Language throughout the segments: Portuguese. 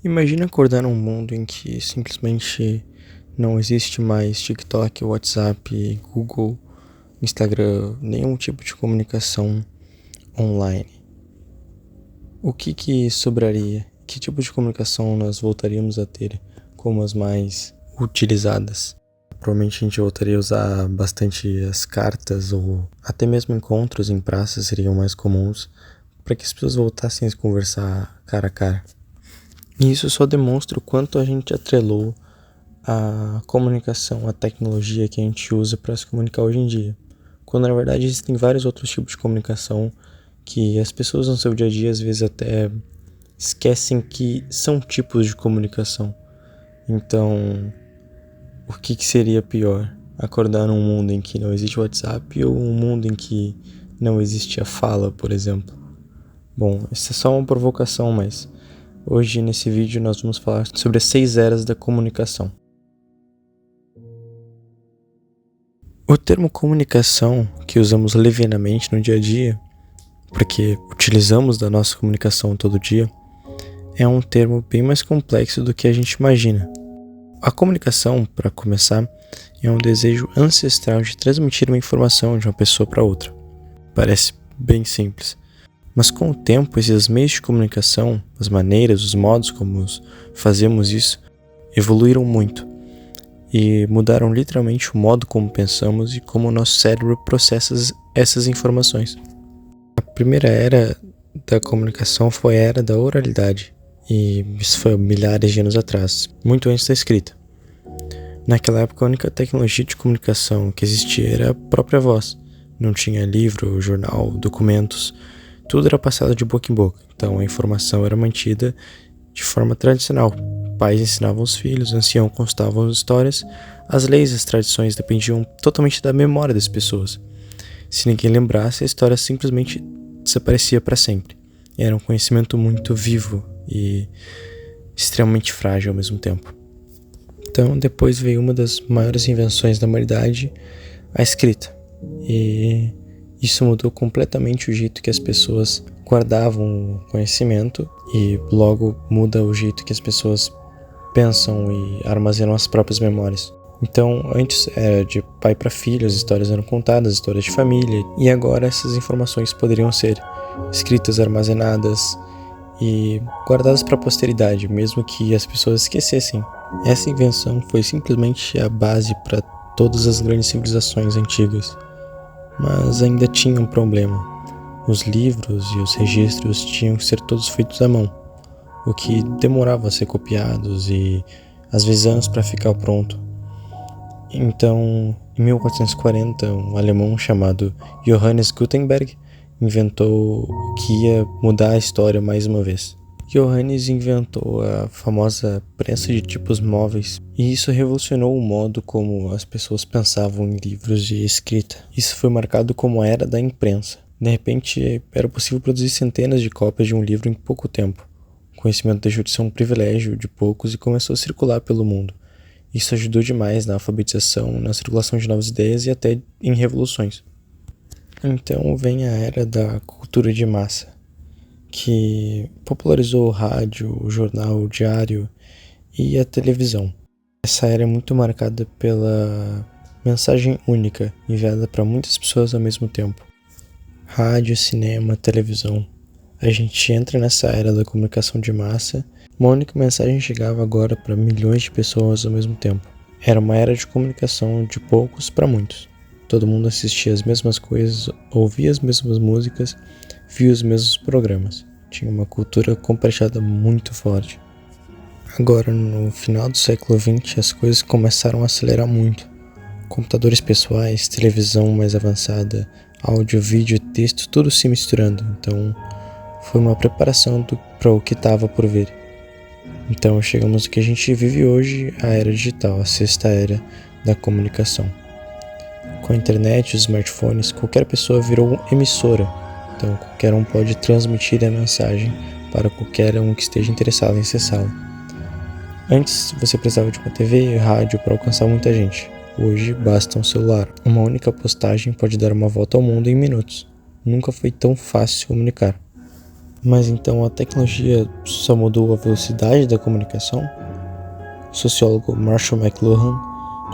Imagina acordar num mundo em que simplesmente não existe mais TikTok, WhatsApp, Google, Instagram, nenhum tipo de comunicação online. O que sobraria? Que tipo de comunicação nós voltaríamos a ter como as mais utilizadas? Provavelmente a gente voltaria a usar bastante as cartas ou até mesmo encontros em praças seriam mais comuns para que as pessoas voltassem a se conversar cara a cara. E isso só demonstra o quanto a gente atrelou a comunicação, a tecnologia que a gente usa para se comunicar hoje em dia. Quando na verdade existem vários outros tipos de comunicação que as pessoas no seu dia a dia às vezes até esquecem que são tipos de comunicação. Então, o que seria pior? Acordar num mundo em que não existe WhatsApp ou um mundo em que não existe a fala, por exemplo? Bom, essa é só uma provocação, mas hoje nesse vídeo nós vamos falar sobre as 6 eras da comunicação. O termo comunicação, que usamos levianamente no dia a dia, porque utilizamos da nossa comunicação todo dia, é um termo bem mais complexo do que a gente imagina. A comunicação, para começar, é um desejo ancestral de transmitir uma informação de uma pessoa para outra. Parece bem simples. Mas com o tempo, esses meios de comunicação, as maneiras, os modos como fazemos isso, evoluíram muito e mudaram literalmente o modo como pensamos e como o nosso cérebro processa essas informações. A primeira era da comunicação foi a era da oralidade, e isso foi milhares de anos atrás, muito antes da escrita. Naquela época, a única tecnologia de comunicação que existia era a própria voz. Não tinha livro, jornal, documentos. Tudo era passado de boca em boca, então a informação era mantida de forma tradicional. Pais ensinavam os filhos, anciãos contavam as histórias, as leis e as tradições dependiam totalmente da memória das pessoas. Se ninguém lembrasse, a história simplesmente desaparecia para sempre. Era um conhecimento muito vivo e extremamente frágil ao mesmo tempo. Então, depois veio uma das maiores invenções da humanidade, a escrita. E isso mudou completamente o jeito que as pessoas guardavam o conhecimento e logo muda o jeito que as pessoas pensam e armazenam as próprias memórias. Então, antes era de pai para filho, as histórias eram contadas, histórias de família, e agora essas informações poderiam ser escritas, armazenadas e guardadas para a posteridade, mesmo que as pessoas esquecessem. Essa invenção foi simplesmente a base para todas as grandes civilizações antigas. Mas ainda tinha um problema. Os livros e os registros tinham que ser todos feitos à mão, o que demorava a ser copiados e às vezes anos para ficar pronto. Então, em 1440, um alemão chamado Johannes Gutenberg inventou o que ia mudar a história mais uma vez. Johannes inventou a famosa prensa de tipos móveis, e isso revolucionou o modo como as pessoas pensavam em livros e escrita. Isso foi marcado como a era da imprensa. De repente, era possível produzir centenas de cópias de um livro em pouco tempo. O conhecimento deixou de ser um privilégio de poucos e começou a circular pelo mundo. Isso ajudou demais na alfabetização, na circulação de novas ideias e até em revoluções. Então vem a era da cultura de massa, que popularizou o rádio, o jornal, o diário e a televisão. Essa era é muito marcada pela mensagem única, enviada para muitas pessoas ao mesmo tempo. Rádio, cinema, televisão. A gente entra nessa era da comunicação de massa. Uma única mensagem chegava agora para milhões de pessoas ao mesmo tempo. Era uma era de comunicação de poucos para muitos. Todo mundo assistia as mesmas coisas, ouvia as mesmas músicas, via os mesmos programas. Tinha uma cultura compartilhada muito forte. Agora, no final do século XX, as coisas começaram a acelerar muito. Computadores pessoais, televisão mais avançada, áudio, vídeo, texto, tudo se misturando. Então, foi uma preparação para o que estava por vir. Então, chegamos no que a gente vive hoje, a era digital, a 6ª era da comunicação. Com a internet, os smartphones, qualquer pessoa virou emissora. Então, qualquer um pode transmitir a mensagem para qualquer um que esteja interessado em acessá-la. Antes, você precisava de uma TV e rádio para alcançar muita gente. Hoje, basta um celular. Uma única postagem pode dar uma volta ao mundo em minutos. Nunca foi tão fácil se comunicar. Mas então a tecnologia só mudou a velocidade da comunicação? O sociólogo Marshall McLuhan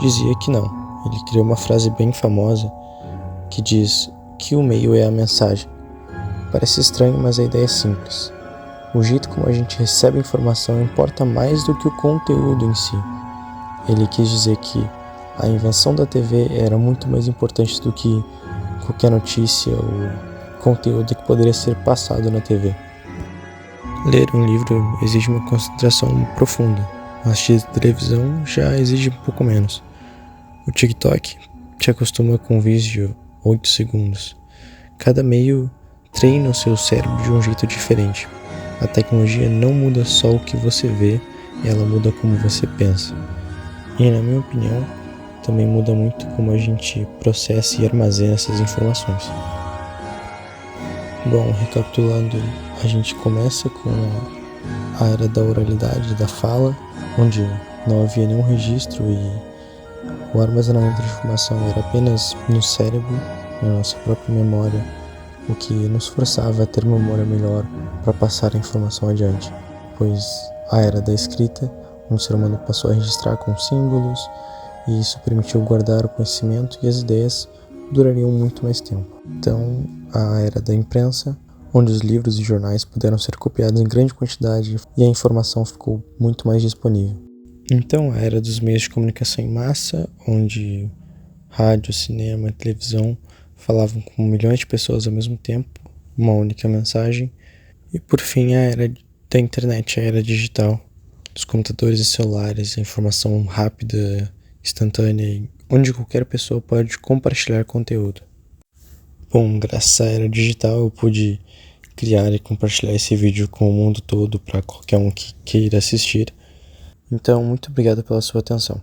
dizia que não. Ele criou uma frase bem famosa que diz que o meio é a mensagem. Parece estranho, mas a ideia é simples. O jeito como a gente recebe informação importa mais do que o conteúdo em si. Ele quis dizer que a invenção da TV era muito mais importante do que qualquer notícia ou conteúdo que poderia ser passado na TV. Ler um livro exige uma concentração profunda. Assistir televisão já exige um pouco menos. O TikTok te acostuma com um vídeo de 8 segundos. Cada meio treina o seu cérebro de um jeito diferente. A tecnologia não muda só o que você vê, ela muda como você pensa. E, na minha opinião, também muda muito como a gente processa e armazena essas informações. Bom, recapitulando, a gente começa com a era da oralidade, da fala, onde não havia nenhum registro e o armazenamento de informação era apenas no cérebro, na nossa própria memória, o que nos forçava a ter memória melhor para passar a informação adiante. Pois a era da escrita, onde o ser humano passou a registrar com símbolos, e isso permitiu guardar o conhecimento e as ideias durariam muito mais tempo. Então, a era da imprensa, onde os livros e jornais puderam ser copiados em grande quantidade e a informação ficou muito mais disponível. Então, a era dos meios de comunicação em massa, onde rádio, cinema, televisão falavam com milhões de pessoas ao mesmo tempo, uma única mensagem. E por fim, a era da internet, a era digital, dos computadores e celulares, a informação rápida, instantânea, onde qualquer pessoa pode compartilhar conteúdo. Bom, graças à era digital eu pude criar e compartilhar esse vídeo com o mundo todo para qualquer um que queira assistir. Então, muito obrigado pela sua atenção.